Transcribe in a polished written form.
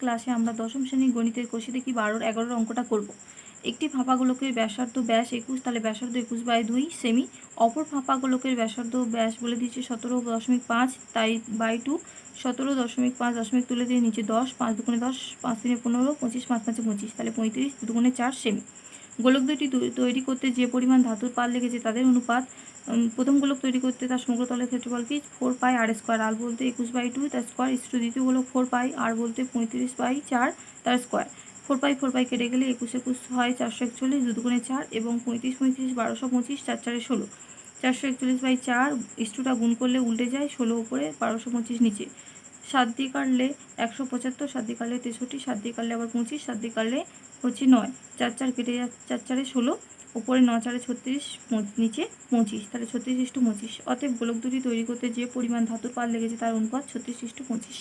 ক্লাসে আমরা দশম শ্রেণীর গণিতের কোষে দেখি 12-11 অঙ্কটা করব। একটি ফাঁপা গোলকের ব্যাসার্ধ ব্যাস 21, তাহলে ব্যাসার্ধ 21/2 সেমি। অপর ফাঁপা গোলকের ব্যাসার্ধ ব্যাস বলে দিয়েছে 17.5, তাই বাই 2। 17.5 দশমিক তুলে দিয়ে নিচে 10, 5 দুগুণে 10, 5 3 15, 25, 5 5 25, তাহলে 35, 2 দুগুণে 4 সেমি। গোলক দুটি তৈরি করতে যে পরিমাণ ধাতুর পাল লেগেছে তাদের অনুপাত। প্রথম গোলক তৈরি করতে তার সমগ্র তলের ক্ষেত্রফল কি 4πr², আর বলতে 21/2 তার স্কোয়ার, ইস্টু দ্বিতীয় গোলক 4π, আর বলতে 35/4 তার স্কোয়ার। 4π কেটে গেলে 21 হয় 441, 2 দুগুণে 4, এবং 35 1225, 4 4 16, 441/4। ইস্টুটা গুণ করলে উল্টে যায়, 16 উপরে 1225 নিচে। 7 দিয়ে কাটলে 175, 7 দিয়ে কাটলে 63, 7 দিয়ে কাটলে আবার 25, 7 দিয়ে কাটলে হচ্ছে 9, 4 4 কেটে যায়, 4 4 16, উপরে 9 4 36, নিচে 25, তাহলে 36:25। অতএব গোলক দুটি তৈরি করতে যে পরিমাণ ধাতুর পাল লেগেছে তার অনুপাত 36:25।